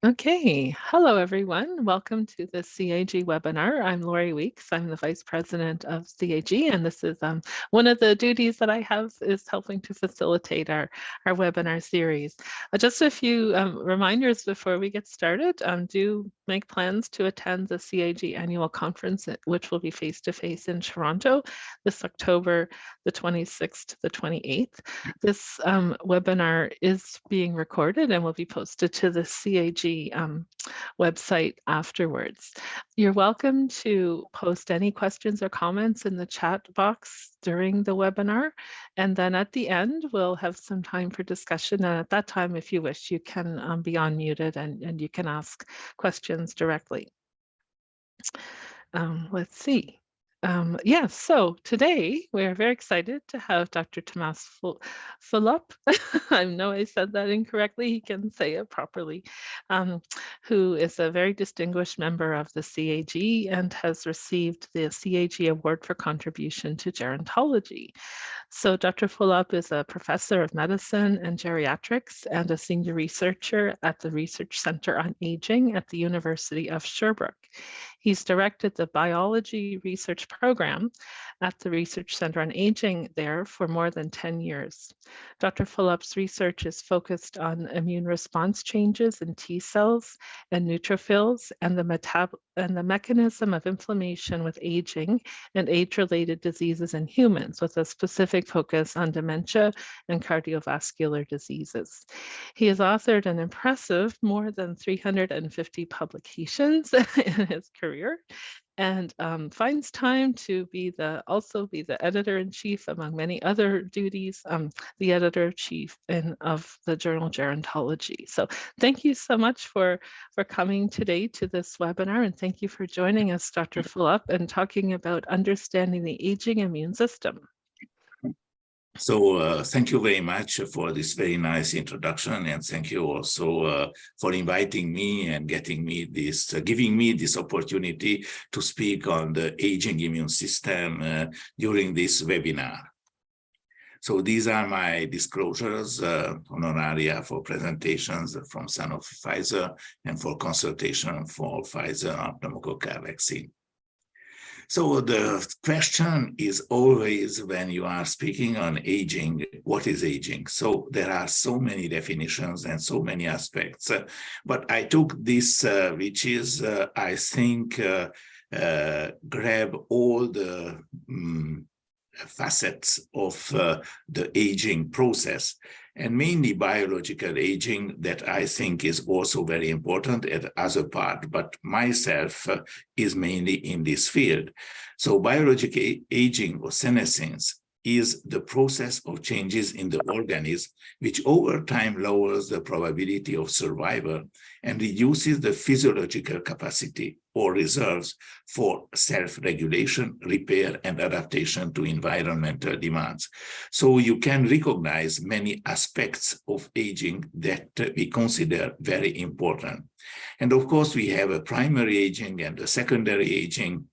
Okay, hello everyone. Welcome to the CAG webinar. I'm Lori Weeks. I'm the Vice President of CAG, and this is one of the duties that I have is helping to facilitate our webinar series. Just a few reminders before we get started. Do make plans to attend the CAG annual conference, which will be face-to-face in Toronto this October the 26th to the 28th. This webinar is being recorded and will be posted to the CAG website afterwards. You're welcome to post any questions or comments in the chat box during the webinar. And then at the end, we'll have some time for discussion. And at that time, if you wish, you can be unmuted and you can ask questions directly. Let's see. Yes, so today we are very excited to have Dr. Tamas Fulop. I know I said that incorrectly. He can say it properly. Who is a very distinguished member of the CAG and has received the CAG Award for Contribution to Gerontology. So Dr. Fulop is a professor of medicine and geriatrics and a senior researcher at the Research Center on Aging at the University of Sherbrooke. He's directed the biology research program at the Research Center on Aging there for more than 10 years. Dr. Fulop's research is focused on immune response changes in T cells and neutrophils and the mechanism of inflammation with aging and age-related diseases in humans, with a specific focus on dementia and cardiovascular diseases. He has authored an impressive more than 350 publications in his career, and finds time to also be the editor-in-chief, among many other duties, the editor-in-chief of the journal Gerontology. So thank you so much for coming today to this webinar, and thank you for joining us, Dr. Fulop, and talking about understanding the aging immune system. So thank you very much for this very nice introduction, and thank you also for inviting me and giving me this opportunity to speak on the aging immune system during this webinar. So these are my disclosures, honoraria for presentations from Sanofi Pfizer and for consultation for Pfizer pneumococcal vaccine. So the question is always, when you are speaking on aging, what is aging? So there are so many definitions and so many aspects, but I took this, which is, I think, grab all the facets of the aging process, and mainly biological aging, that I think is also very important at other part, but myself is mainly in this field. So biological aging or senescence is the process of changes in the organism, which over time lowers the probability of survival and reduces the physiological capacity or reserves for self-regulation, repair, and adaptation to environmental demands. So you can recognize many aspects of aging that we consider very important. And of course, we have a primary aging and a secondary aging.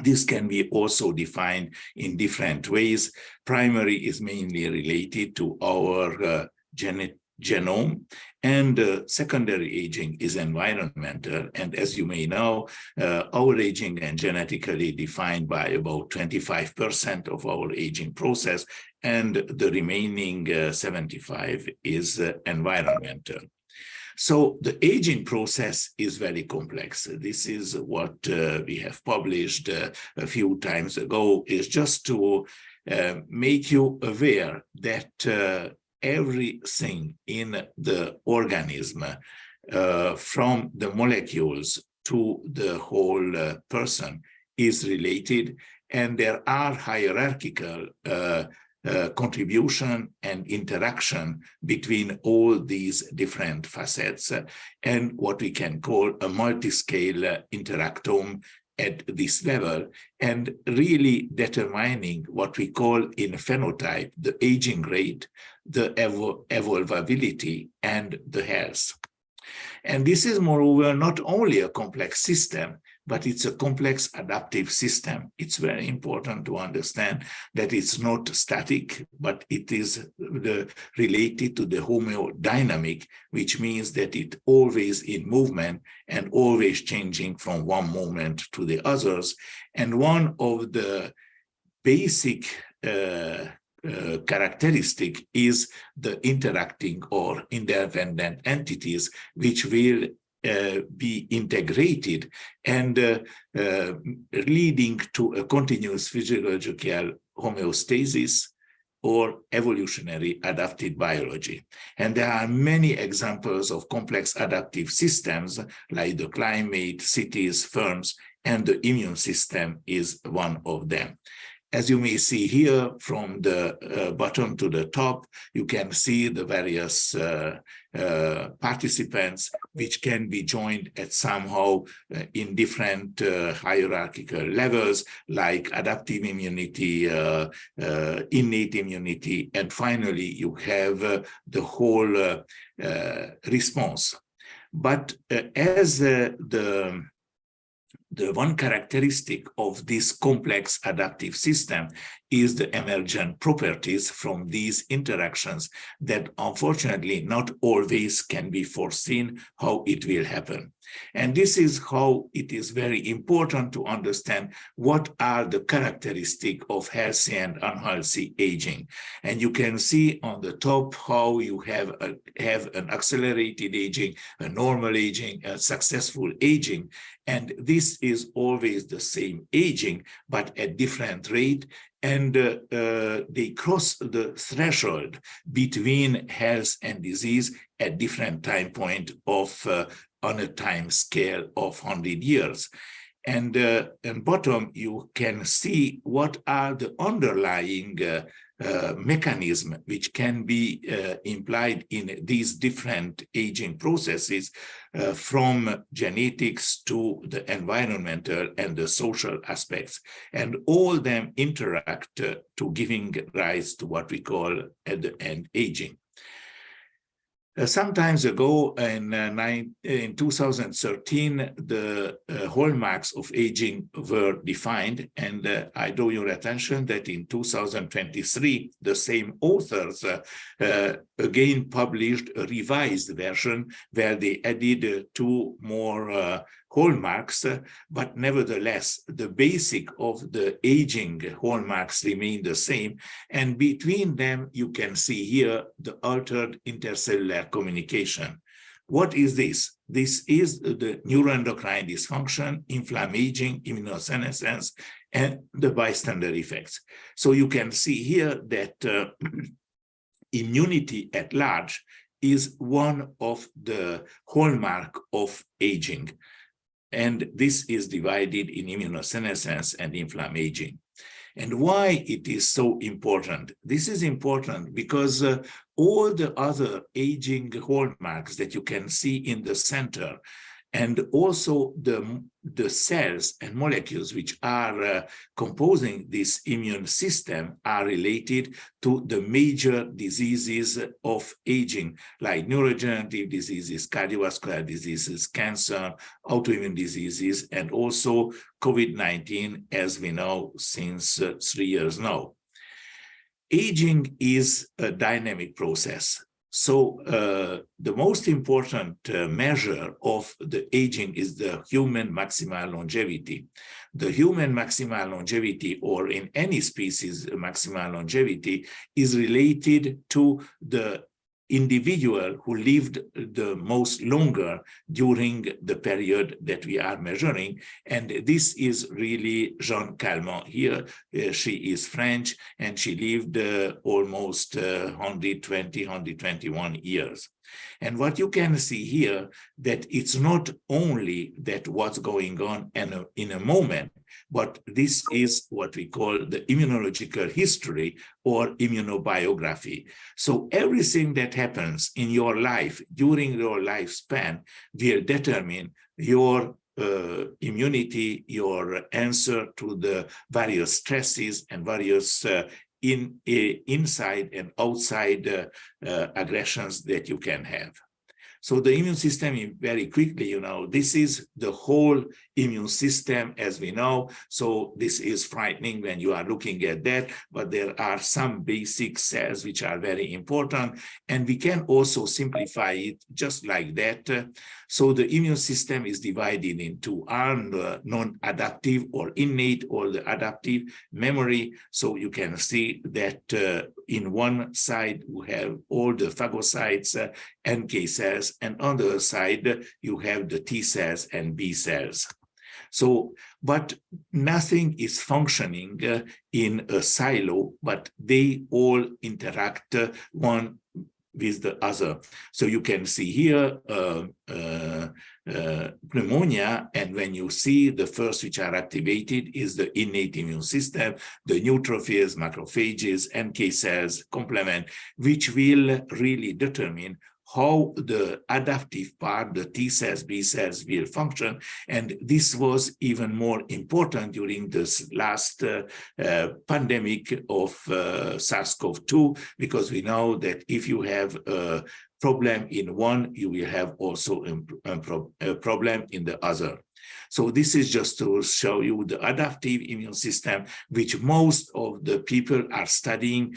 This can be also defined in different ways. Primary is mainly related to our genome, and secondary aging is environmental. And as you may know, our aging is genetically defined by about 25% of our aging process, and the remaining 75% is environmental. So the aging process is very complex. This is what we have published a few times ago, is just to make you aware that everything in the organism, from the molecules to the whole person, is related, and there are hierarchical contribution and interaction between all these different facets, and what we can call a multi-scale interactome at this level, and really determining what we call in phenotype the aging rate, the evolvability, and the health. And this is moreover not only a complex system, but it's a complex adaptive system. It's very important to understand that it's not static, but it is related to the homeodynamic, which means that it always in movement and always changing from one moment to the others. And one of the basic characteristic is the interacting or interdependent entities, which will be integrated and leading to a continuous physiological homeostasis or evolutionary adaptive biology. And there are many examples of complex adaptive systems like the climate, cities, firms, and the immune system is one of them. As you may see here, from the bottom to the top, you can see the various participants, which can be joined at somehow in different hierarchical levels, like adaptive immunity, innate immunity, and finally you have the whole response. But as the one characteristic of this complex adaptive system is the emergent properties from these interactions that unfortunately not always can be foreseen how it will happen. And this is how it is very important to understand what are the characteristics of healthy and unhealthy aging. And you can see on the top how you have an accelerated aging, a normal aging, a successful aging. And this is always the same aging, but at different rate. And they cross the threshold between health and disease at different time point of on a time scale of 100 years. And bottom, you can see what are the underlying mechanisms which can be implied in these different aging processes, from genetics to the environmental and the social aspects. And all them interact to giving rise to what we call at the end aging. Some time ago, in 2013, the hallmarks of aging were defined, and I draw your attention that in 2023, the same authors again published a revised version where they added two more hallmarks, but nevertheless, the basic of the aging hallmarks remain the same. And between them, you can see here the altered intercellular communication. What is this? This is the neuroendocrine dysfunction, inflammaging, immunosenescence, and the bystander effects. So you can see here that immunity at large is one of the hallmark of aging. And this is divided in immunosenescence and inflammaging. And why it is so important? This is important because all the other aging hallmarks that you can see in the center, and also the cells and molecules which are composing this immune system are related to the major diseases of aging, like neurodegenerative diseases, cardiovascular diseases, cancer, autoimmune diseases, and also COVID-19, as we know since 3 years now. Aging is a dynamic process. So the most important measure of the aging is the human maximal longevity. The human maximal longevity, or in any species maximal longevity, is related to the individual who lived the most longer during the period that we are measuring. And this is really Jeanne Calment here. She is French, and she lived almost 120, 121 years. And what you can see here, that it's not only that what's going on in a moment, but this is what we call the immunological history or immunobiography. So everything that happens in your life during your lifespan will determine your immunity, your answer to the various stresses and various inside and outside aggressions that you can have. So the immune system, very quickly, this is the whole immune system, as we know. So this is frightening when you are looking at that, but there are some basic cells which are very important, and we can also simplify it just like that. So the immune system is divided into non-adaptive or innate, or the adaptive memory. So you can see that in one side you have all the phagocytes, NK cells, and on the other side you have the T cells and B cells. So, but nothing is functioning in a silo, but they all interact one with the other. So you can see here pneumonia, and when you see the first which are activated is the innate immune system, the neutrophils, macrophages, NK cells, complement, which will really determine how the adaptive part, the T cells, B cells will function. And this was even more important during this last pandemic of SARS-CoV-2, because we know that if you have a problem in one, you will have also a problem in the other. So this is just to show you the adaptive immune system, which most of the people are studying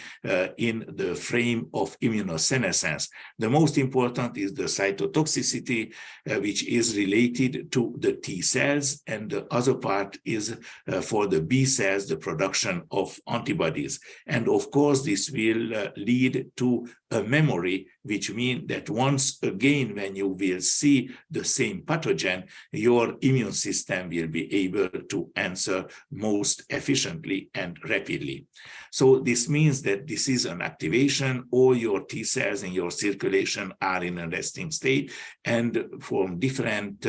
in the frame of immunosenescence. The most important is the cytotoxicity, which is related to the T cells, and the other part is for the B cells, the production of antibodies. And of course, this will lead to a memory, which means that once again, when you will see the same pathogen, your immune system will be able to answer most efficiently and rapidly. So this means that this is an activation. All your T cells in your circulation are in a resting state, and from different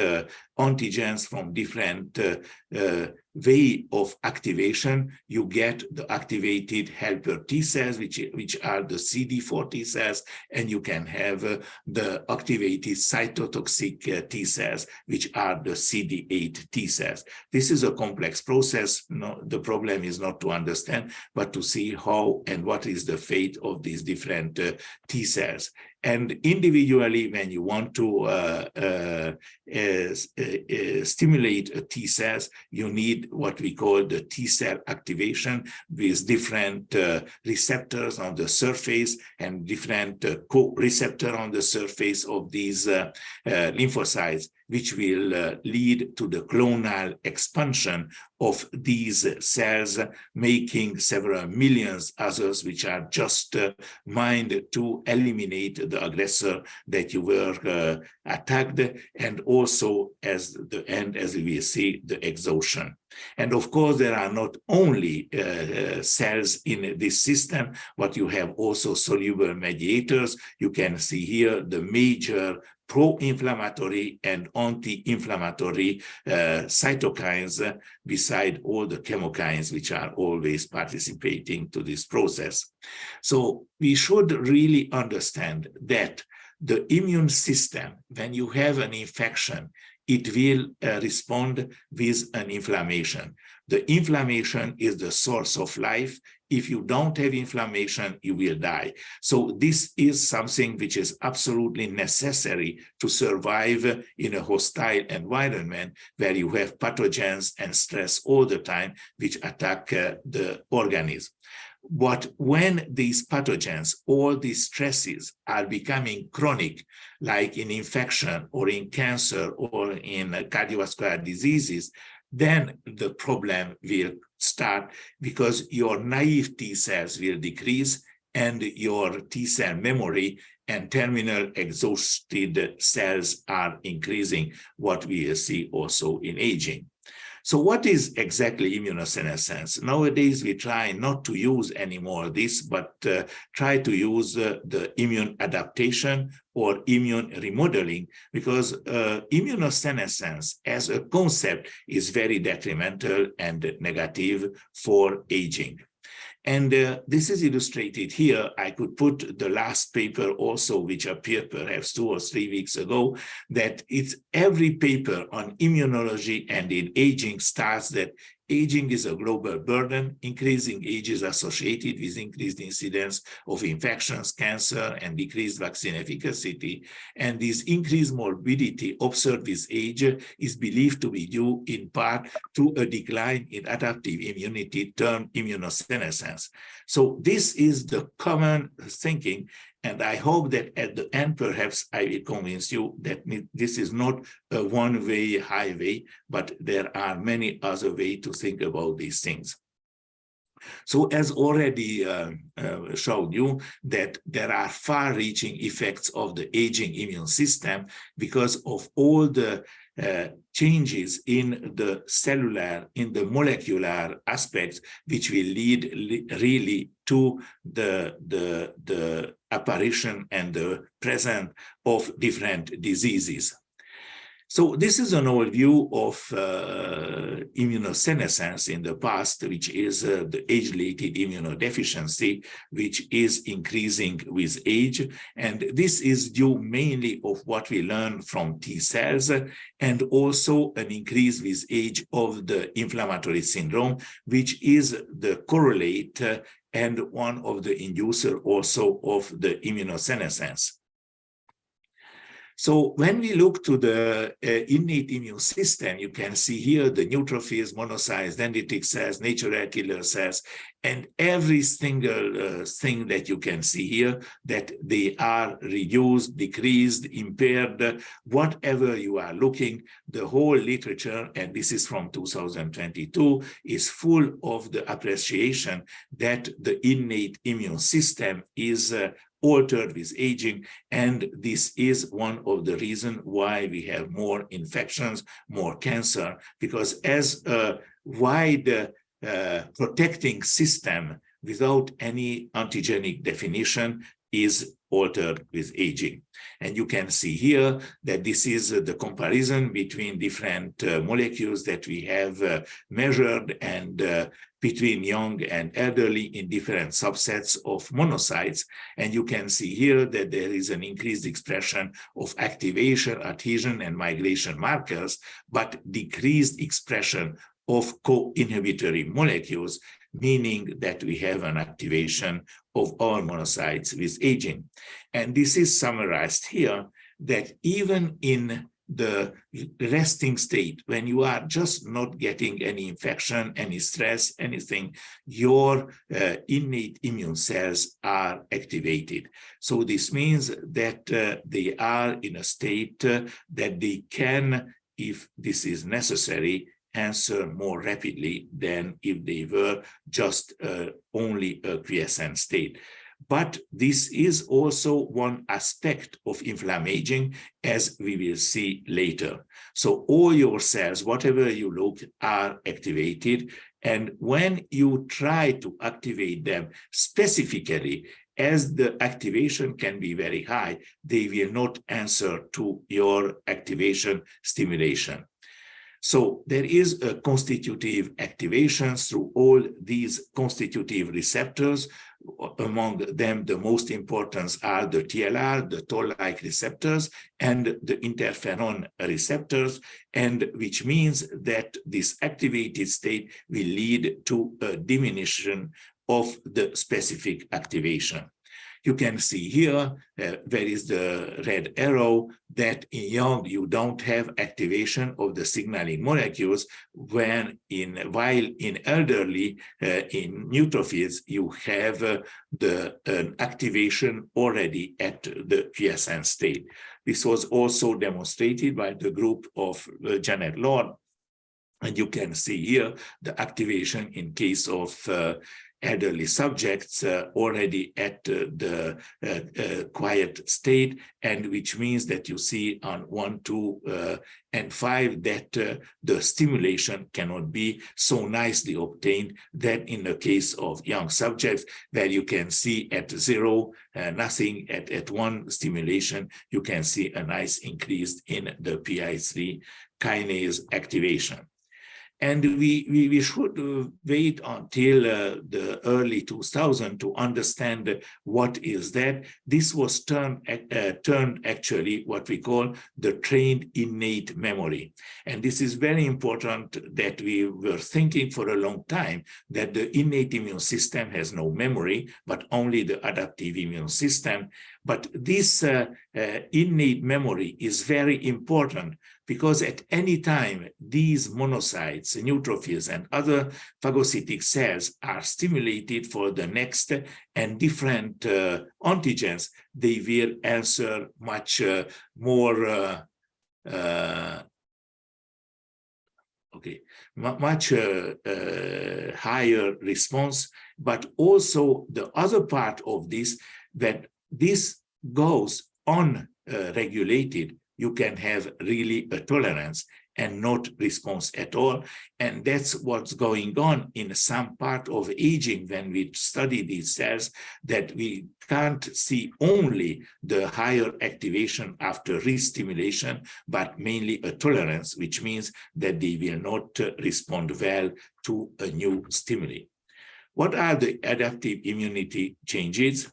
antigens, from different way of activation, you get the activated helper T cells, which are the CD4 T cells, and you can have the activated cytotoxic T cells, which are the CD8 T cells. This is a complex process. No, the problem is not to understand, but to see how and what is the fate of these different T cells. And individually, when you want to stimulate T cells, you need what we call the T cell activation with different receptors on the surface and different co-receptor on the surface of these lymphocytes, which will lead to the clonal expansion of these cells, making several millions others which are just mined to eliminate the aggressor that you were attacked, and also as the end, as we see, the exhaustion. And of course, there are not only cells in this system, but you have also soluble mediators. You can see here the major pro-inflammatory and anti-inflammatory cytokines, beside all the chemokines which are always participating to this process. So we should really understand that the immune system, when you have an infection, it will respond with an inflammation. The inflammation is the source of life. If you don't have inflammation, you will die. So this is something which is absolutely necessary to survive in a hostile environment where you have pathogens and stress all the time, which attack the organism. But when these pathogens, all these stresses are becoming chronic, like in infection or in cancer or in cardiovascular diseases, then the problem will start, because your naive T cells will decrease and your T cell memory and terminal exhausted cells are increasing, what we see also in aging. So what is exactly immunosenescence? Nowadays, we try not to use anymore this, but try to use the immune adaptation or immune remodeling, because immunosenescence as a concept is very detrimental and negative for aging. And this is illustrated here. I could put the last paper also, which appeared perhaps 2 or 3 weeks ago, that it's every paper on immunology and in aging starts that aging is a global burden. Increasing age is associated with increased incidence of infections, cancer, and decreased vaccine efficacy. And this increased morbidity observed with age is believed to be due in part to a decline in adaptive immunity termed immunosenescence. So this is the common thinking. And I hope that at the end, perhaps I will convince you that this is not a one-way highway, but there are many other ways to think about these things. So as already showed you, that there are far-reaching effects of the aging immune system because of all the changes in the cellular, in the molecular aspects, which will lead really to the apparition and the presence of different diseases. So this is an overview of immunosenescence in the past, which is the age-related immunodeficiency, which is increasing with age. And this is due mainly of what we learn from T cells, and also an increase with age of the inflammatory syndrome, which is the correlate and one of the inducer also of the immunosenescence. So when we look to the innate immune system, you can see here the neutrophils, monocytes, dendritic cells, natural killer cells, and every single thing that you can see here, that they are reduced, decreased, impaired, whatever you are looking, the whole literature, and this is from 2022, is full of the appreciation that the innate immune system is altered with aging, and this is one of the reasons why we have more infections, more cancer, because as a wide protecting system without any antigenic definition is altered with aging. And you can see here that this is the comparison between different molecules that we have measured, and between young and elderly in different subsets of monocytes. And you can see here that there is an increased expression of activation, adhesion, and migration markers, but decreased expression of co-inhibitory molecules, meaning that we have an activation of all monocytes with aging. And this is summarized here, that even in the resting state, when you are just not getting any infection, any stress, anything, your innate immune cells are activated. So this means that they are in a state that they can, if this is necessary, answer more rapidly than if they were just only a quiescent state. But this is also one aspect of inflammaging, as we will see later. So all your cells, whatever you look, are activated. And when you try to activate them specifically, as the activation can be very high, they will not answer to your activation stimulation. So there is a constitutive activation through all these constitutive receptors. Among them, the most important are the TLR, the toll-like receptors, and the interferon receptors, and which means that this activated state will lead to a diminution of the specific activation. You can see here, there is the red arrow, that in young you don't have activation of the signaling molecules, while in elderly, in neutrophils, you have an activation already at the quiescent state. This was also demonstrated by the group of Janet Lord, and you can see here the activation in case of elderly subjects already at the quiet state, and which means that you see on 1, 2, and 5 that the stimulation cannot be so nicely obtained that in the case of young subjects, where you can see at 0, nothing, at 1 stimulation, you can see a nice increase in the PI3 kinase activation. And we should wait until the early 2000s to understand what is that. This was termed actually what we call the trained innate memory. And this is very important, that we were thinking for a long time that the innate immune system has no memory, but only the adaptive immune system. But this innate memory is very important, because at any time these monocytes, neutrophils, and other phagocytic cells are stimulated for the next and different antigens, they will answer much more much higher response. But also the other part of this, that this goes unregulated, you can have really a tolerance and not response at all. And that's what's going on in some part of aging when we study these cells, that we can't see only the higher activation after re-stimulation, but mainly a tolerance, which means that they will not respond well to a new stimuli. What are the adaptive immunity changes?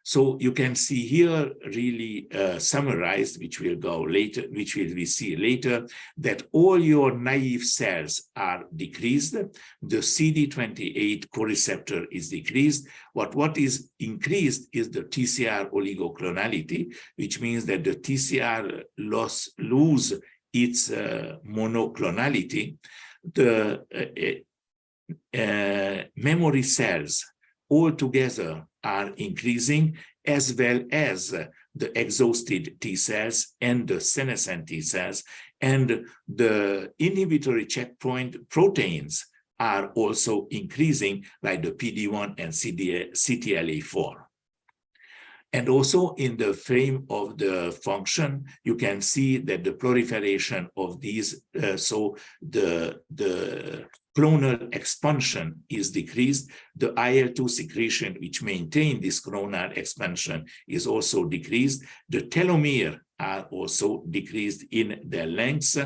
So you can see here really summarized, which we'll go later, which we see later, that all your naive cells are decreased. The CD28 co-receptor is decreased. What is increased is the TCR oligoclonality, which means that the TCR lose its monoclonality. The memory cells altogether are increasing, as well as the exhausted T cells and the senescent T cells, and the inhibitory checkpoint proteins are also increasing, like the PD-1 and CTLA-4. And also in the frame of the function, you can see that the proliferation of these, so the clonal expansion is decreased. The IL-2 secretion, which maintain this clonal expansion, is also decreased. The telomere are also decreased in their lengths,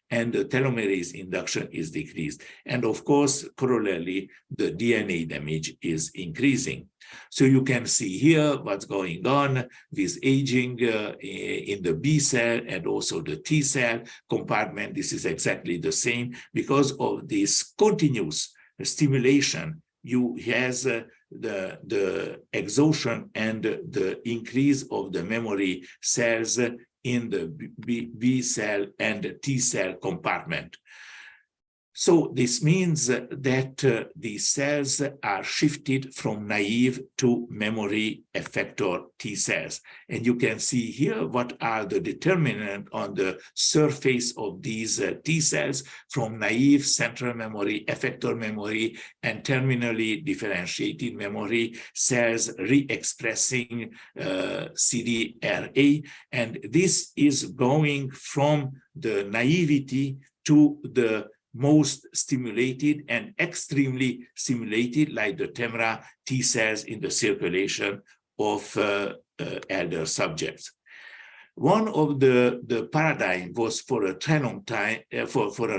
and the telomerase induction is decreased. And of course, corollary, the DNA damage is increasing. So you can see here what's going on with aging in the B cell and also the T cell compartment. This is exactly the same. Because of this continuous stimulation, you has the exhaustion and the increase of the memory cells in the B cell and T cell compartment. So this means that these cells are shifted from naive to memory effector T cells. And you can see here what are the determinants on the surface of these T cells from naive central memory, effector memory, and terminally differentiated memory cells re-expressing CDRA. And this is going from the naivety to the most stimulated and extremely stimulated, like the TEMRA T cells in the circulation of elder subjects. One of the paradigm was for a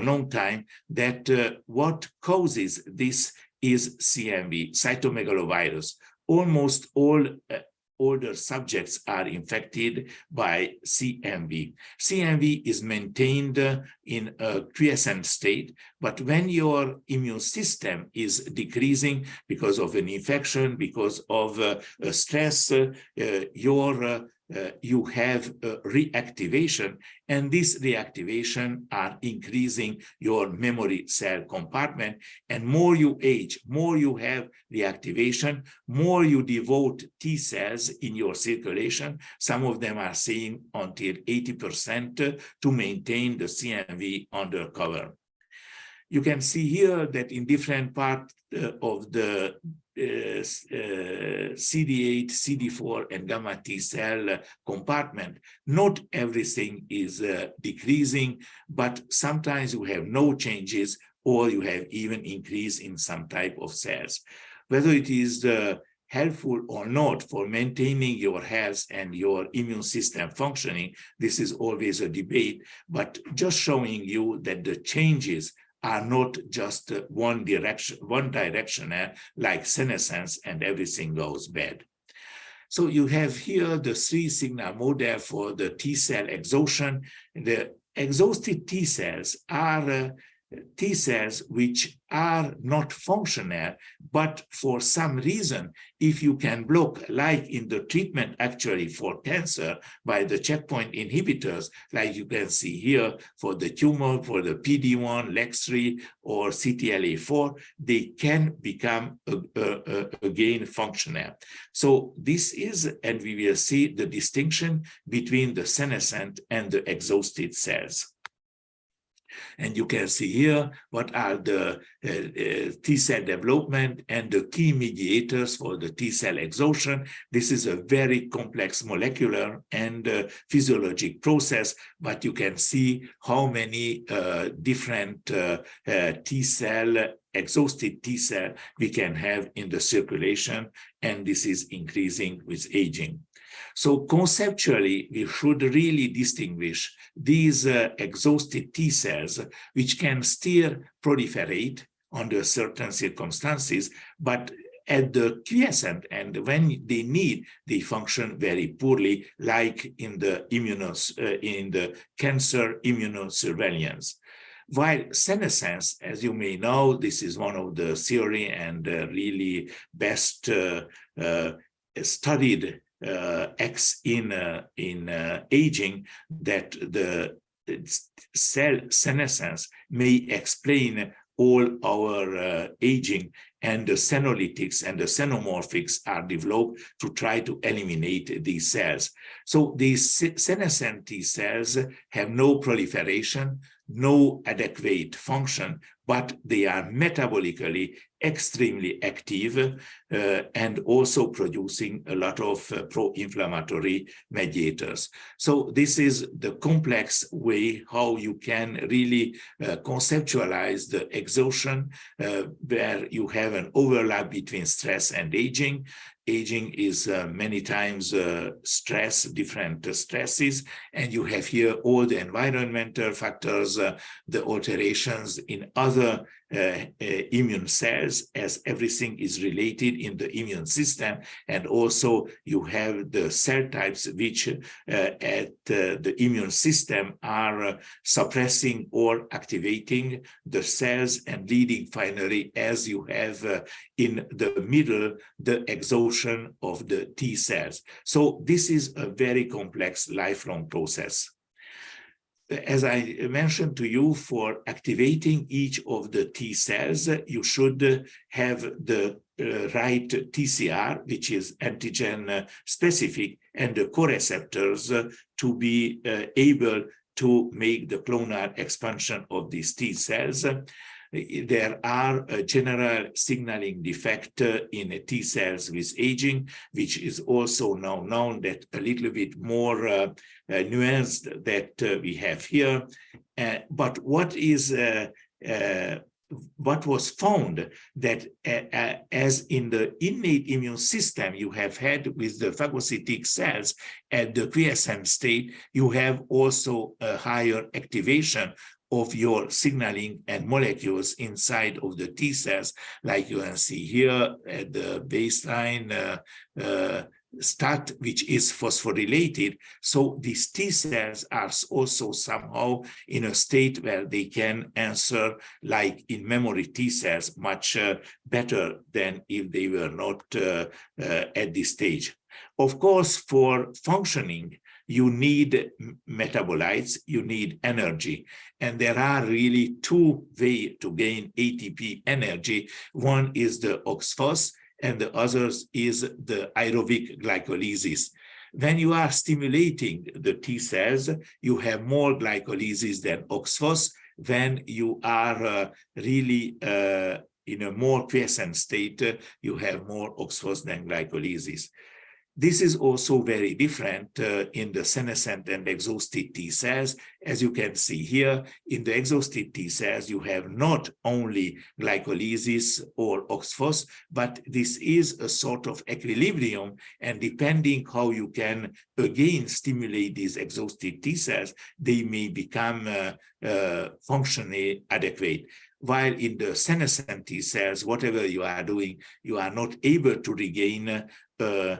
long time that what causes this is CMV, cytomegalovirus. Almost all older subjects are infected by CMV. CMV is maintained in a quiescent state, but when your immune system is decreasing because of an infection, because of stress, you have reactivation, and this reactivation are increasing your memory cell compartment. And more you age, more you have reactivation, more you devote T cells in your circulation. Some of them are saying until 80% to maintain the CMV under cover. You can see here that in different parts of the CD8, CD4, and gamma T cell compartment, not everything is decreasing, but sometimes you have no changes, or you have even increase in some type of cells. Whether it is helpful or not for maintaining your health and your immune system functioning, this is always a debate, but just showing you that the changes are not just one directional, like senescence, and everything goes bad. So you have here the three signal model for the T cell exhaustion. The exhausted T cells are T cells which are not functional, but for some reason, if you can block, like in the treatment actually for cancer by the checkpoint inhibitors, like you can see here for the tumor, for the PD-1, LEX-3, or CTLA-4, they can become again functional. So this is, and we will see the distinction between the senescent and the exhausted cells. And you can see here what are the T cell development and the key mediators for the T cell exhaustion. This is a very complex molecular and physiologic process, but you can see how many different T cell, exhausted T cell we can have in the circulation, and this is increasing with aging. So conceptually, we should really distinguish these exhausted T cells, which can still proliferate under certain circumstances, but at the quiescent, and when they need, they function very poorly, like in the cancer immunosurveillance. While senescence, as you may know, this is one of the theory and really best studied X in aging, that the cell senescence may explain all our aging, and the senolytics and the xenomorphics are developed to try to eliminate these cells. So these senescent T cells have no proliferation, no adequate function, but they are metabolically extremely active and also producing a lot of pro-inflammatory mediators. So this is the complex way how you can really conceptualize the exhaustion, where you have an overlap between stress and aging. Aging is many times stress, different stresses, and you have here all the environmental factors, the alterations in other immune cells, as everything is related in the immune system, and also you have the cell types which at the immune system are suppressing or activating the cells, and leading finally, as you have in the middle, the exhaustion of the T cells. So this is a very complex lifelong process. As I mentioned to you, for activating each of the T cells, you should have the right TCR, which is antigen specific, and the co-receptors to be able to make the clonal expansion of these T cells. There are a general signaling defect in T cells with aging, which is also now known that a little bit more nuanced that we have here. But what was found that as in the innate immune system you have had with the phagocytic cells at the quiescent state, you have also a higher activation of your signaling and molecules inside of the T cells, like you can see here at the baseline STAT, which is phosphorylated. So these T cells are also somehow in a state where they can answer, like in memory T cells, much better than if they were not at this stage. Of course, for functioning, you need metabolites, you need energy. And there are really two ways to gain ATP energy. One is the OXPHOS, and the other is the aerobic glycolysis. When you are stimulating the T cells, you have more glycolysis than OXPHOS. When you are really in a more quiescent state, you have more OXPHOS than glycolysis. This is also very different in the senescent and exhausted T cells. As you can see here, in the exhausted T cells, you have not only glycolysis or OXPHOS, but this is a sort of equilibrium, and depending how you can again stimulate these exhausted T cells, they may become functionally adequate. while in the senescent T cells, whatever you are doing, you are not able to regain a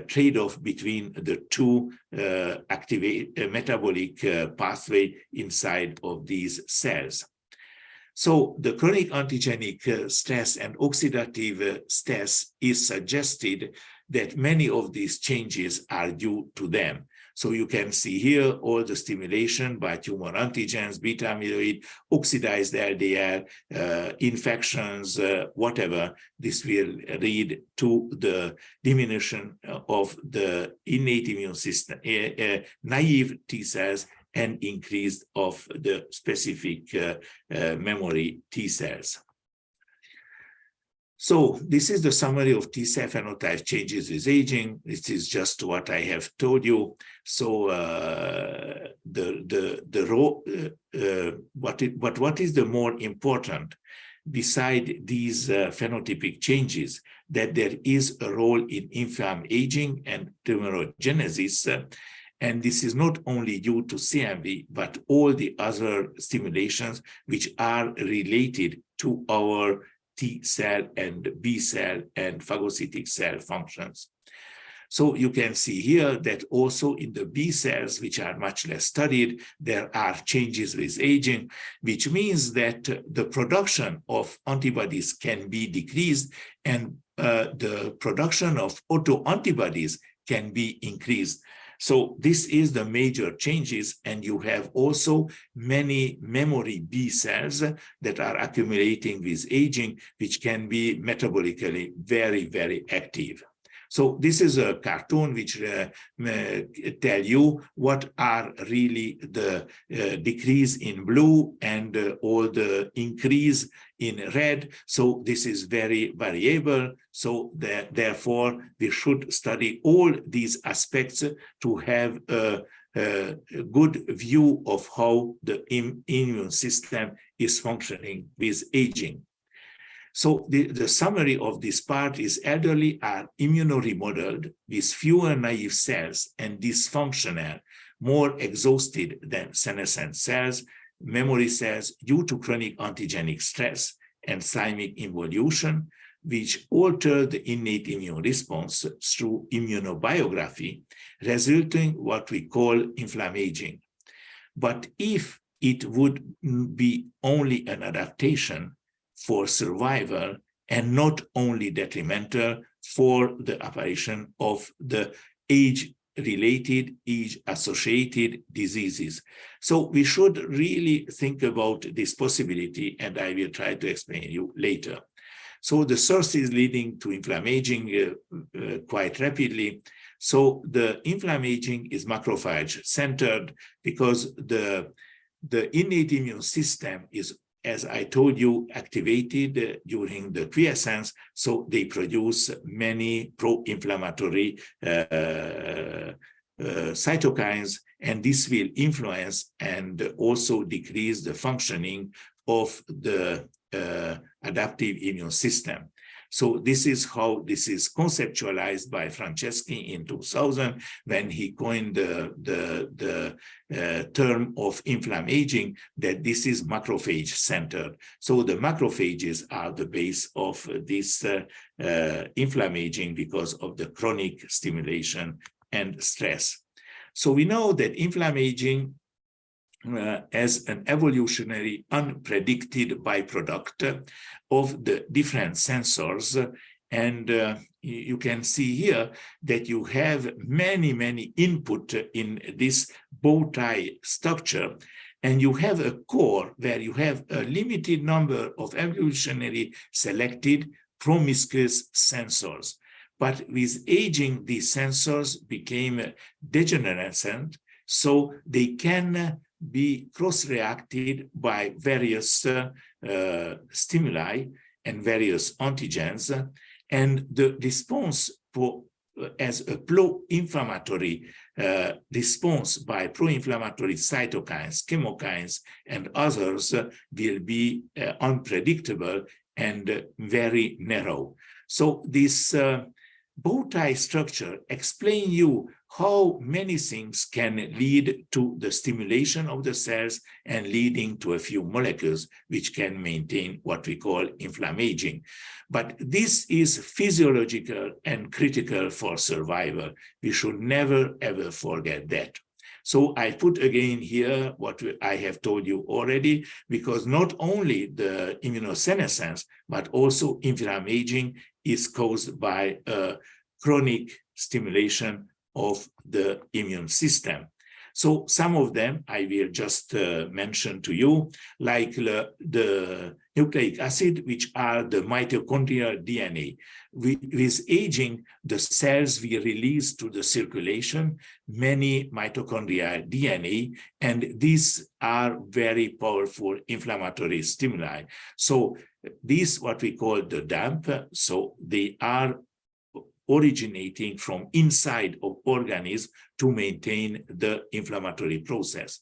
trade-off between the two metabolic pathway inside of these cells. So the chronic antigenic stress and oxidative stress is suggested that many of these changes are due to them. So you can see here all the stimulation by tumor antigens, beta amyloid, oxidized LDL, infections, whatever. This will lead to the diminution of the innate immune system, naive T cells, and increase of the specific memory T cells. So this is the summary of T cell phenotype changes with aging. This is just what I have told you. So what is the more important beside these phenotypic changes, that there is a role in inflammaging and tumorigenesis. And this is not only due to CMV, but all the other stimulations which are related to our T cell and B cell and phagocytic cell functions. So you can see here that also in the B cells, which are much less studied, there are changes with aging, which means that the production of antibodies can be decreased and the production of autoantibodies can be increased. So this is the major changes, and you have also many memory B cells that are accumulating with aging, which can be metabolically very, very active. So this is a cartoon which tell you what are really the decrease in blue and all the increase in red. So this is very variable. So therefore, we should study all these aspects to have a good view of how the immune system is functioning with aging. So the summary of this part is elderly are immunoremodeled with fewer naive cells and dysfunctional, more exhausted than senescent cells, memory cells due to chronic antigenic stress and thymic involution, which alter the innate immune response through immunobiography, resulting what we call inflammaging. But if it would be only an adaptation for survival and not only detrimental for the apparition of the age-related, age-associated diseases. So we should really think about this possibility, and I will try to explain you later. So the sources leading to inflammaging quite rapidly. So the inflammaging is macrophage-centered because the innate immune system is, as I told you, activated during the quiescence, so they produce many pro-inflammatory cytokines, and this will influence and also decrease the functioning of the adaptive immune system. So this is how this is conceptualized by Franceschi in 2000 when he coined the term of inflammaging, that this is macrophage-centered. So the macrophages are the base of this inflammaging because of the chronic stimulation and stress. So we know that inflammaging as an evolutionary unpredicted byproduct of the different sensors. And you can see here that you have many input in this bow tie structure, and you have a core where you have a limited number of evolutionary selected promiscuous sensors. But with aging, these sensors became degenerate, so they can be cross-reacted by various stimuli and various antigens, and the response as a pro-inflammatory response by pro-inflammatory cytokines, chemokines, and others will be unpredictable and very narrow. So this bow tie structure explains you how many things can lead to the stimulation of the cells and leading to a few molecules which can maintain what we call inflammaging. But this is physiological and critical for survival. We should never, ever forget that. So I put again here what I have told you already, because not only the immunosenescence, but also inflammaging is caused by chronic stimulation of the immune system. So some of them I will just mention to you, like the nucleic acid, which are the mitochondrial DNA. With aging, the cells will release to the circulation many mitochondrial DNA, and these are very powerful inflammatory stimuli. So these what we call the DAMP, so they are originating from inside of organism to maintain the inflammatory process.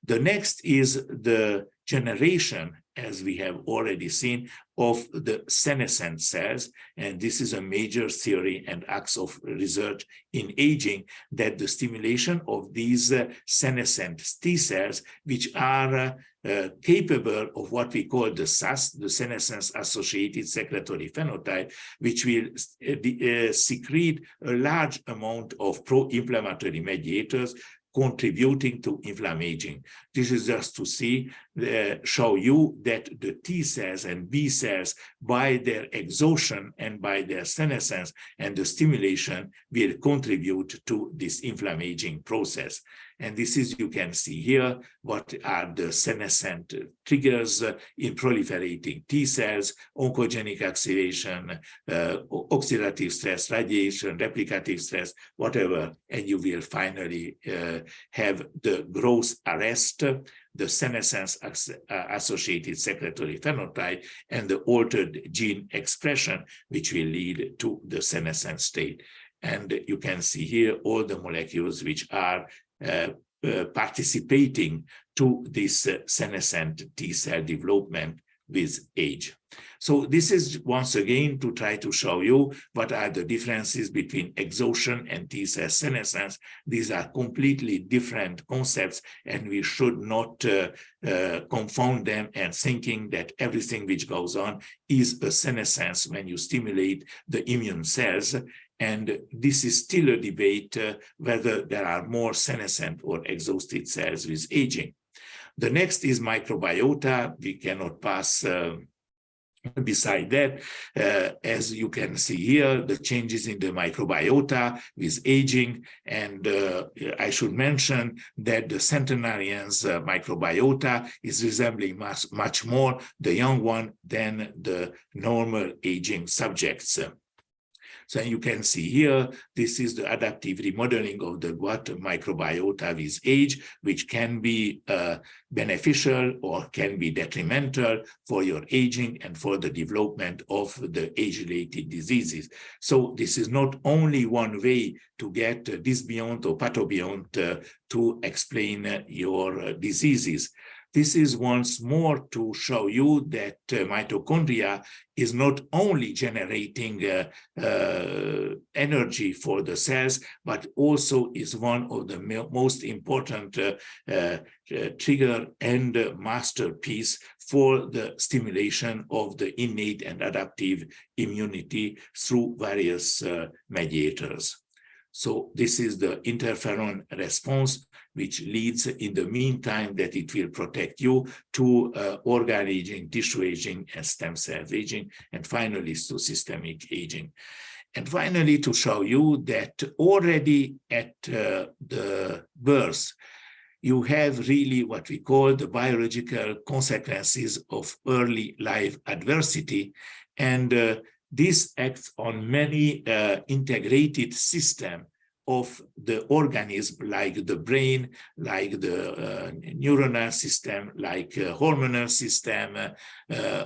The next is the generation, as we have already seen, of the senescent cells. And this is a major theory and axe of research in aging, that the stimulation of these senescent T cells, which are capable of what we call the SAS, the senescence-associated secretory phenotype, which will secrete a large amount of pro-inflammatory mediators contributing to inflammaging. This is just to show you that the T cells and B cells, by their exhaustion and by their senescence and the stimulation, will contribute to this inflammaging process. And this is, you can see here, what are the senescent triggers in proliferating T cells, oncogenic activation, oxidative stress, radiation, replicative stress, whatever. And you will finally have the growth arrest, the senescence-associated secretory phenotype, and the altered gene expression, which will lead to the senescent state. And you can see here all the molecules which are participating to this senescent T cell development with age. So this is once again to try to show you what are the differences between exhaustion and T cell senescence. These are completely different concepts, and we should not confound them and thinking that everything which goes on is a senescence when you stimulate the immune cells. And this is still a debate whether there are more senescent or exhausted cells with aging. The next is microbiota. We cannot pass beside that. As you can see here, the changes in the microbiota with aging. And I should mention that the centenarians' microbiota is resembling much more the young one than the normal aging subjects. So you can see here, this is the adaptive remodeling of the gut microbiota with age, which can be beneficial or can be detrimental for your aging and for the development of the age-related diseases. So this is not only one way to get dysbiont or pathobiont to explain your diseases. This is once more to show you that mitochondria is not only generating energy for the cells, but also is one of the most important trigger and masterpiece for the stimulation of the innate and adaptive immunity through various mediators. So this is the interferon response, which leads in the meantime that it will protect you to organ aging, tissue aging, and stem cells aging, and finally to systemic aging. And finally, to show you that already at the birth, you have really what we call the biological consequences of early life adversity. And this acts on many integrated systems of the organism, like the brain, like the neuronal system, like hormonal system,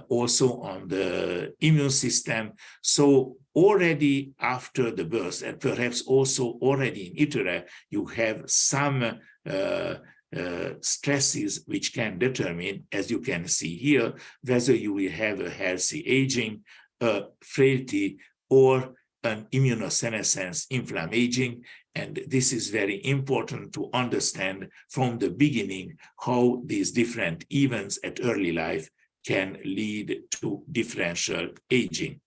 also on the immune system. So already after the birth, and perhaps also already in utero, you have some stresses which can determine, as you can see here, whether you will have a healthy aging, frailty, or an immunosenescence inflammaging. And this is very important to understand from the beginning how these different events at early life can lead to differential aging.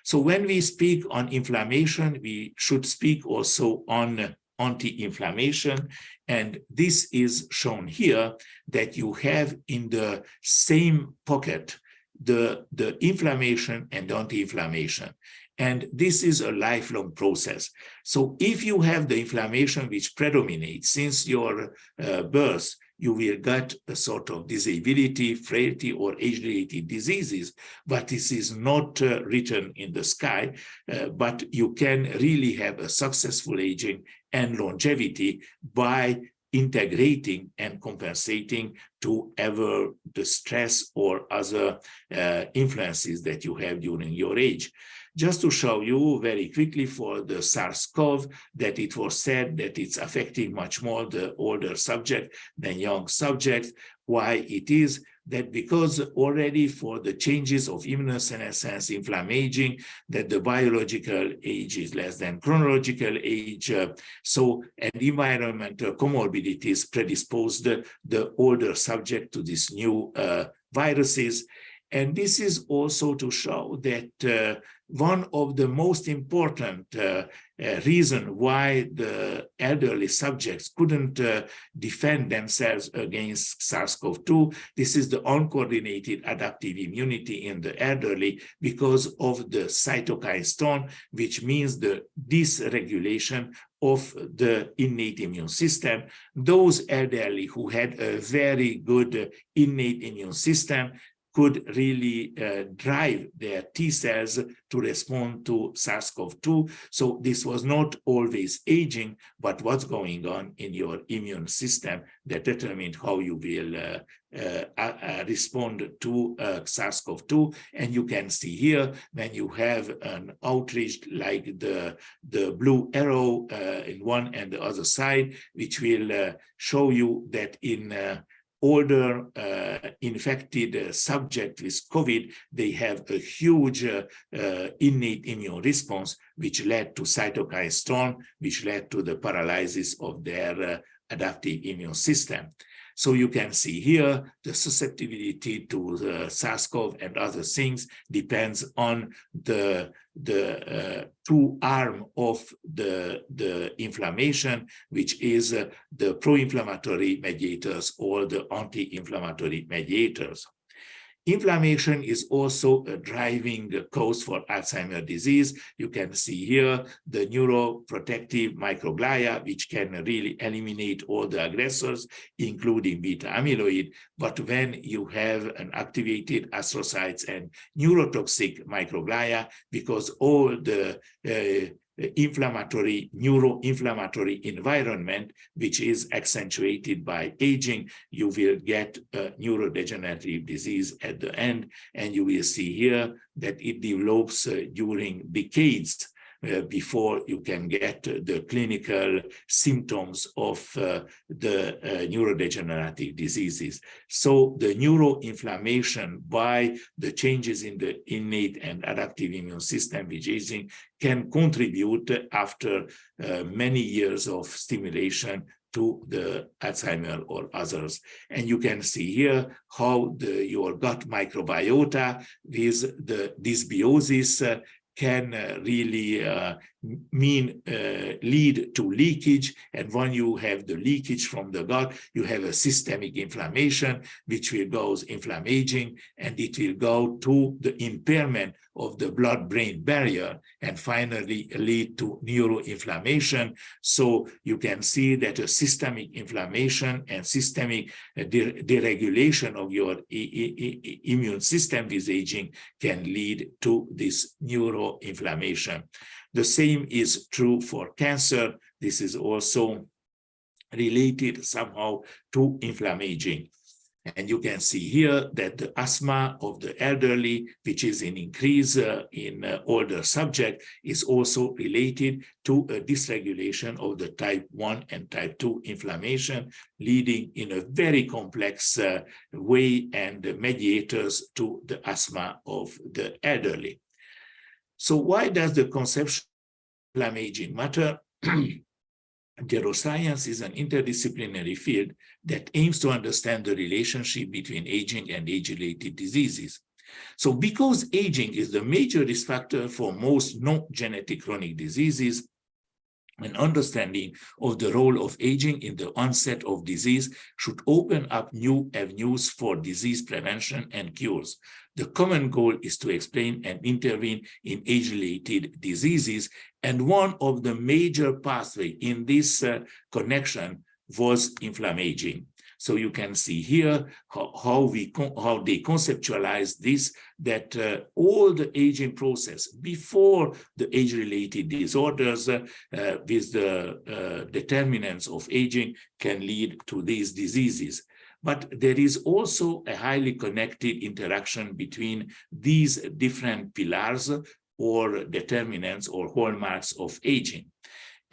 So when we speak on inflammation, we should speak also on anti-inflammation. And this is shown here, that you have in the same pocket the inflammation and anti-inflammation. And this is a lifelong process. So if you have the inflammation which predominates since your birth, you will get a sort of disability, frailty, or age-related diseases, but this is not written in the sky, but you can really have a successful aging and longevity by integrating and compensating to ever the stress or other influences that you have during your age. Just to show you very quickly for the SARS-CoV that it was said that it's affecting much more the older subject than young subjects. Why it is that because already for the changes of immunosenescence, inflammaging, that the biological age is less than chronological age, so and environmental comorbidities predisposed the older subject to these new viruses. And this is also to show that one of the most important reason why the elderly subjects couldn't defend themselves against SARS-CoV-2, this is the uncoordinated adaptive immunity in the elderly because of the cytokine storm, which means the dysregulation of the innate immune system. Those elderly who had a very good innate immune system could really drive their T cells to respond to SARS-CoV-2. So this was not always aging, but what's going on in your immune system that determined how you will respond to SARS-CoV-2. And you can see here, when you have an outreach like the blue arrow in one and the other side, which will show you that in older infected subject with COVID, they have a huge innate immune response, which led to cytokine storm, which led to the paralysis of their adaptive immune system. So you can see here the susceptibility to SARS-CoV and other things depends on the true arm of the inflammation, which is the pro-inflammatory mediators or the anti-inflammatory mediators. Inflammation is also a driving cause for Alzheimer's disease. You can see here the neuroprotective microglia, which can really eliminate all the aggressors, including beta amyloid. But when you have an activated astrocytes and neurotoxic microglia, because all the neuroinflammatory environment, which is accentuated by aging, you will get a neurodegenerative disease at the end. And you will see here that it develops during decades before you can get the clinical symptoms of the neurodegenerative diseases. So the neuroinflammation by the changes in the innate and adaptive immune system with aging can contribute after many years of stimulation to the Alzheimer or others. And you can see here how your gut microbiota with the dysbiosis can really lead to leakage. And when you have the leakage from the gut, you have a systemic inflammation, which will go inflammaging, and it will go to the impairment of the blood-brain barrier and finally lead to neuroinflammation. So you can see that a systemic inflammation and systemic deregulation of your immune system with aging can lead to this neuroinflammation. The same is true for cancer. This is also related somehow to inflammaging. And you can see here that the asthma of the elderly, which is an increase in older subject, is also related to a dysregulation of the type 1 and type 2 inflammation, leading in a very complex way and mediators to the asthma of the elderly. So why does the conception of inflammaging matter? Geroscience is an interdisciplinary field that aims to understand the relationship between aging and age-related diseases. So because aging is the major risk factor for most non-genetic chronic diseases, an understanding of the role of aging in the onset of disease should open up new avenues for disease prevention and cures. The common goal is to explain and intervene in age-related diseases, and one of the major pathways in this connection was inflammaging. So you can see here how they conceptualize this, that all the aging process before the age-related disorders with the determinants of aging can lead to these diseases. But there is also a highly connected interaction between these different pillars or determinants or hallmarks of aging.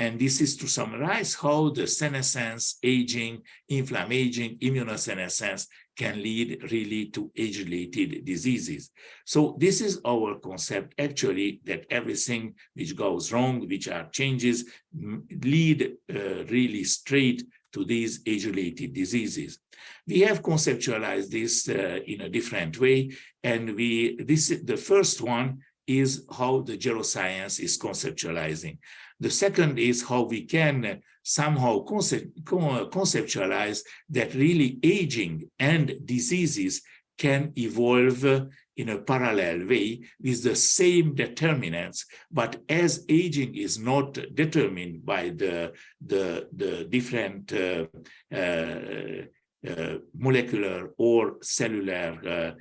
And this is to summarize how the senescence, aging, inflammaging, immunosenescence can lead really to age-related diseases. So this is our concept, actually, that everything which goes wrong, which are changes, lead really straight to these age-related diseases. We have conceptualized this in a different way, and the first one is how the geroscience is conceptualizing. The second is how we can somehow conceptualize that really aging and diseases can evolve in a parallel way with the same determinants, but as aging is not determined by the different molecular or cellular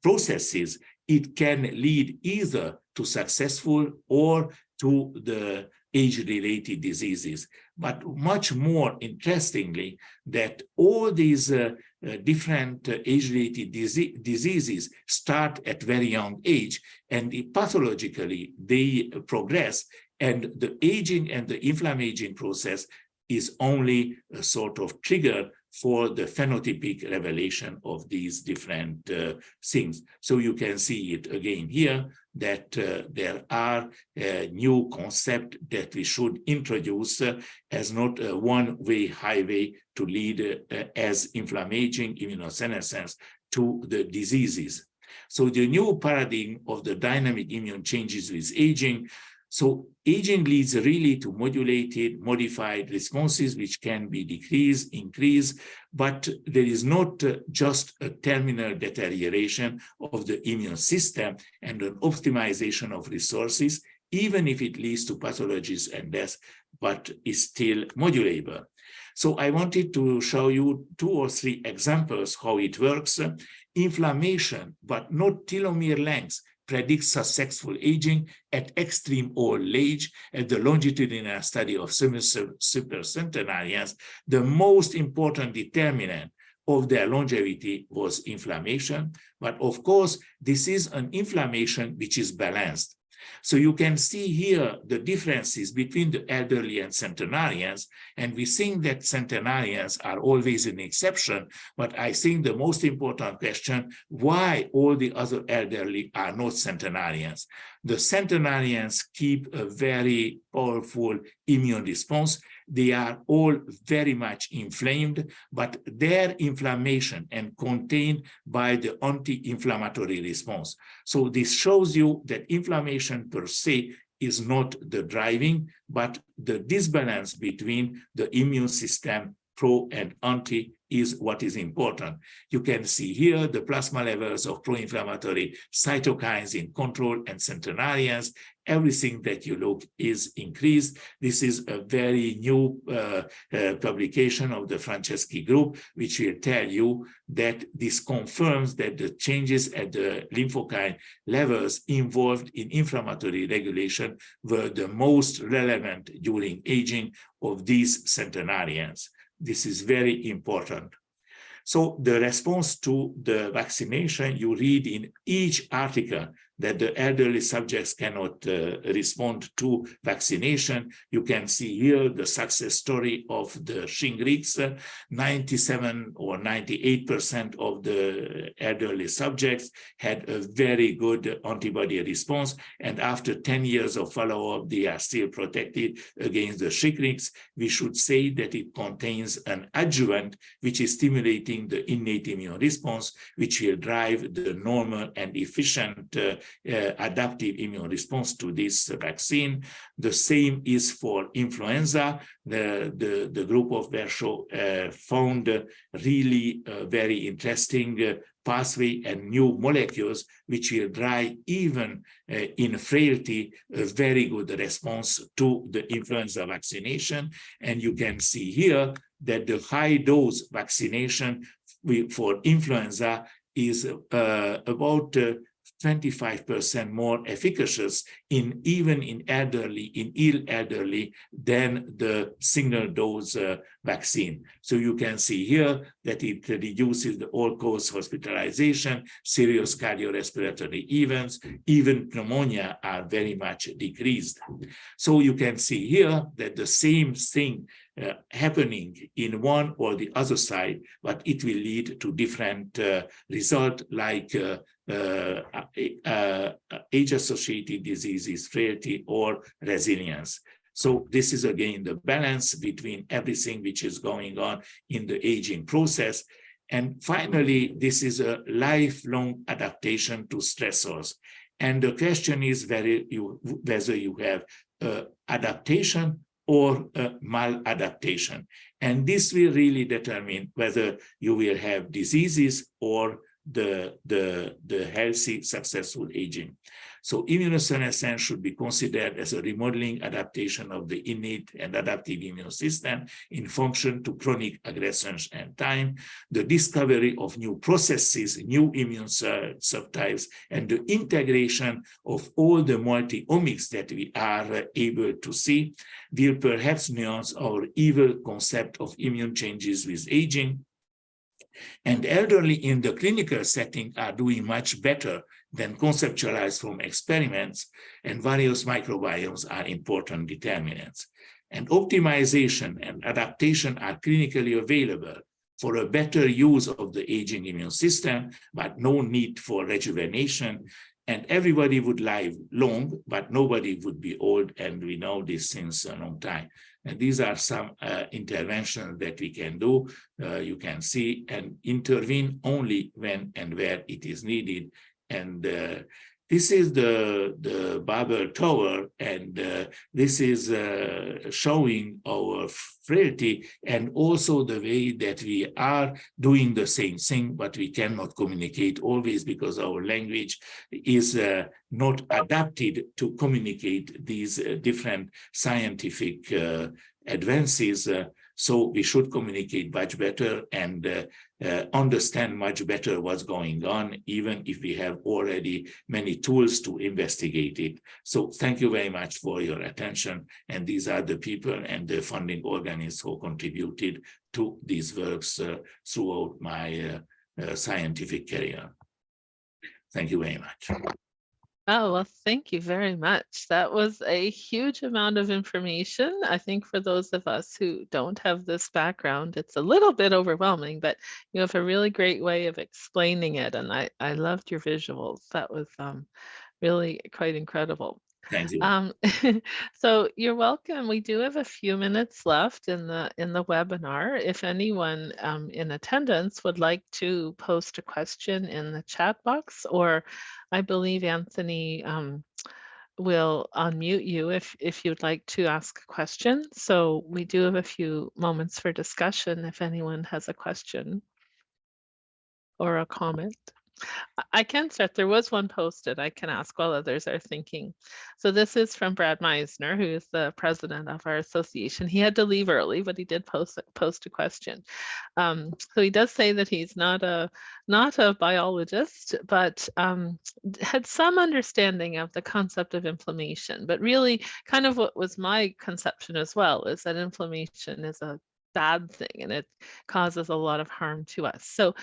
processes, it can lead either to successful or to the age-related diseases. But much more interestingly, that all these different age-related diseases start at very young age, and pathologically they progress, and the aging and the inflammaging process is only a sort of trigger for the phenotypic revelation of these different things. So you can see it again here, that there are a new concept that we should introduce as not a one-way highway to lead as inflammaging immunosenescence to the diseases. So the new paradigm of the dynamic immune changes with aging. So aging leads really to modulated, modified responses, which can be decreased, increased, but there is not just a terminal deterioration of the immune system and an optimization of resources, even if it leads to pathologies and death, but is still modulable. So I wanted to show you 2 or 3 examples how it works. Inflammation, but not telomere length, predicts successful aging at extreme old age. At the longitudinal study of supercentenarians, the most important determinant of their longevity was inflammation. But of course, this is an inflammation which is balanced. So you can see here the differences between the elderly and centenarians, and we think that centenarians are always an exception, but I think the most important question, why all the other elderly are not centenarians? The centenarians keep a very powerful immune response. They are all very much inflamed, but their inflammation and contained by the anti-inflammatory response. So this shows you that inflammation per se is not the driving, but the disbalance between the immune system, pro and anti, is what is important. You can see here the plasma levels of pro-inflammatory cytokines in control and centenarians. Everything that you look is increased. This is a very new publication of the Franceschi group, which will tell you that this confirms that the changes at the lymphokine levels involved in inflammatory regulation were the most relevant during aging of these centenarians. This is very important. So the response to the vaccination, you read in each article that the elderly subjects cannot respond to vaccination. You can see here the success story of the Shingrix. 97 or 98% of the elderly subjects had a very good antibody response, and after 10 years of follow-up, they are still protected against the Shingrix. We should say that it contains an adjuvant which is stimulating the innate immune response, which will drive the normal and efficient adaptive immune response to this vaccine. The same is for influenza. The group of Verschow found really very interesting pathway and new molecules which will drive even in frailty a very good response to the influenza vaccination. And you can see here that the high dose vaccination for influenza is about 25% more efficacious even in ill elderly than the single dose vaccine. So you can see here that it reduces the all-cause hospitalization, serious cardiorespiratory events, even pneumonia are very much decreased. So you can see here that the same thing happening in one or the other side, but it will lead to different results like age-associated diseases, frailty, or resilience. So this is again the balance between everything which is going on in the aging process. And finally, this is a lifelong adaptation to stressors. And the question is whether you have adaptation or maladaptation. And this will really determine whether you will have diseases or the healthy, successful aging. So immunosenescence should be considered as a remodeling adaptation of the innate and adaptive immune system in function to chronic aggressions and time, the discovery of new processes, new immune subtypes, and the integration of all the multi-omics that we are able to see will perhaps nuance our evil concept of immune changes with aging. And elderly in the clinical setting are doing much better than conceptualized from experiments, and various microbiomes are important determinants. And optimization and adaptation are clinically available for a better use of the aging immune system, but no need for rejuvenation. And everybody would live long, but nobody would be old, and we know this since a long time. And these are some interventions that we can do. You can see and intervene only when and where it is needed. And this is the Babel Tower, and this is showing our frailty and also the way that we are doing the same thing, but we cannot communicate always because our language is not adapted to communicate these different scientific advances. So we should communicate much better and understand much better what's going on, even if we have already many tools to investigate it. So thank you very much for your attention. And these are the people and the funding organists who contributed to these works throughout my scientific career. Thank you very much. Oh, well, thank you very much. That was a huge amount of information. I think for those of us who don't have this background, it's a little bit overwhelming, but you have a really great way of explaining it. And I loved your visuals. That was really quite incredible. Thank you. So you're welcome. We do have a few minutes left in the webinar. If anyone in attendance would like to post a question in the chat box, or I believe Anthony will unmute you if you'd like to ask a question. So we do have a few moments for discussion if anyone has a question or a comment. I can start. There was one posted. I can ask while others are thinking. So this is from Brad Meisner, who is the president of our association. He had to leave early, but he did post a question. So he does say that he's not a biologist, but had some understanding of the concept of inflammation. But really, kind of what was my conception as well is that inflammation is a bad thing, and it causes a lot of harm to us. So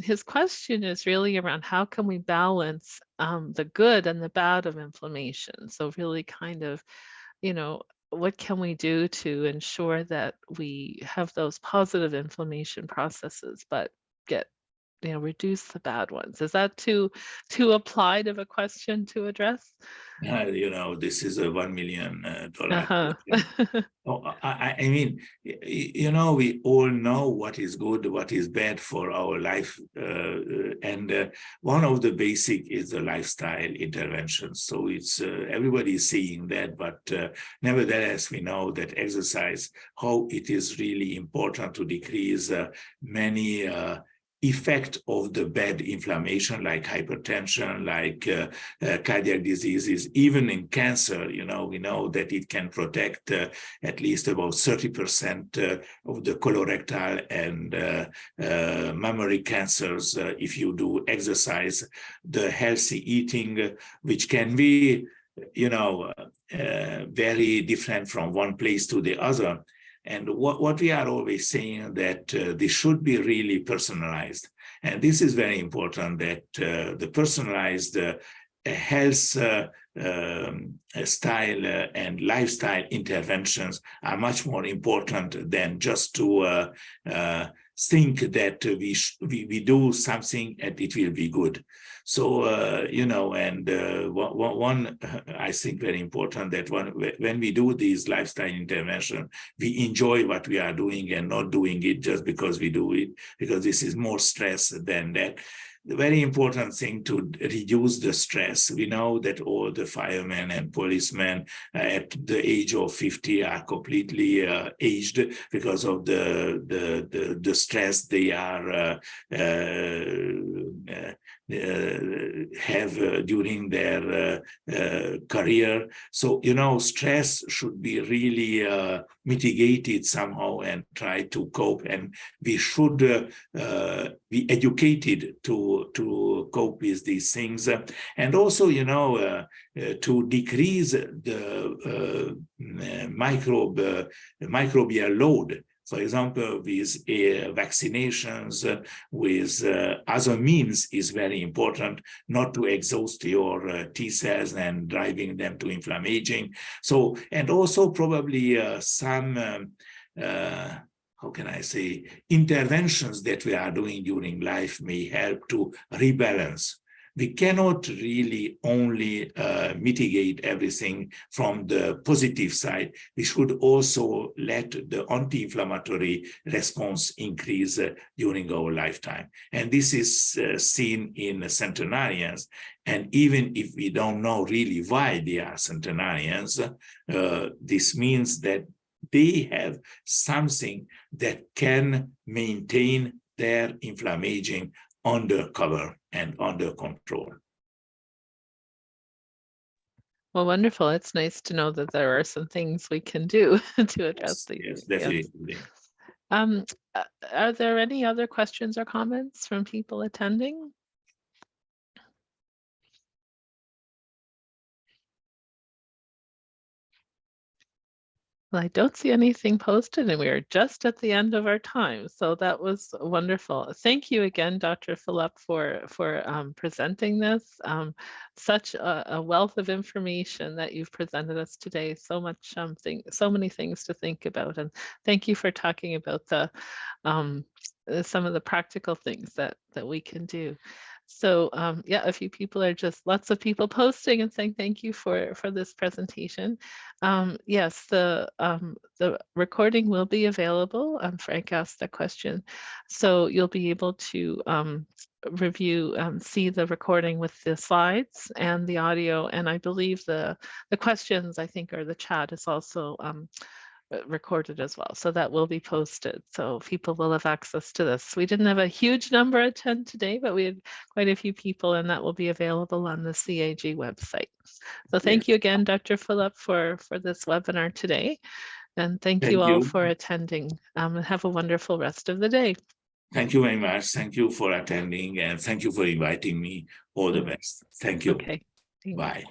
his question is really around how can we balance the good and the bad of inflammation. So really kind of, you know, what can we do to ensure that we have those positive inflammation processes, but get, reduce the bad ones? Is that too applied of a question to address? This is a $1 million Uh-huh. question. Oh, I mean, we all know what is good, what is bad for our life. And one of the basic is the lifestyle interventions. So it's everybody is seeing that, but nevertheless, we know that exercise, how it is really important to decrease many effect of the bad inflammation, like hypertension, like cardiac diseases, even in cancer. We know that it can protect at least about 30% of the colorectal and mammary cancers if you do exercise. The healthy eating, which can be, very different from one place to the other. And what we are always saying that this should be really personalized. And this is very important, that the personalized health style and lifestyle interventions are much more important than just to think that we do something and it will be good. So, one, I think very important that when we do these lifestyle intervention, we enjoy what we are doing and not doing it just because we do it, because this is more stress than that. The very important thing to reduce the stress. We know that all the firemen and policemen at the age of 50 are completely aged because of the stress they are have during their career. So, stress should be really mitigated somehow and try to cope. And we should be educated to cope with these things. And also, to decrease the microbial load. For example, with vaccinations, with other means is very important, not to exhaust your T cells and driving them to inflammaging. So, and also probably some, how can I say, interventions that we are doing during life may help to rebalance. We cannot really only mitigate everything from the positive side. We should also let the anti-inflammatory response increase during our lifetime. And this is seen in centenarians. And even if we don't know really why they are centenarians, this means that they have something that can maintain their inflammaging under cover and under control. Well, wonderful. It's nice to know that there are some things we can do to address these. Yes, definitely. Are there any other questions or comments from people attending? Well, I don't see anything posted, and we are just at the end of our time. So that was wonderful. Thank you again, Dr. Fulop, for presenting this. Such a wealth of information that you've presented us today. So much so many things to think about. And thank you for talking about the some of the practical things that we can do. So yeah, a few people are just, lots of people posting and saying thank you for this presentation. Yes, the recording will be available. Frank asked that question. So you'll be able to review, see the recording with the slides and the audio. And I believe the questions, I think, or the chat is also recorded as well. So that will be posted. So people will have access to this. We didn't have a huge number attend today, but we had quite a few people, and that will be available on the CAG website. So thank you again, Dr. Fulop, for this webinar today. And thank you all for attending. And have a wonderful rest of the day. Thank you very much. Thank you for attending, and thank you for inviting me. All the best. Thank you. Okay. Bye.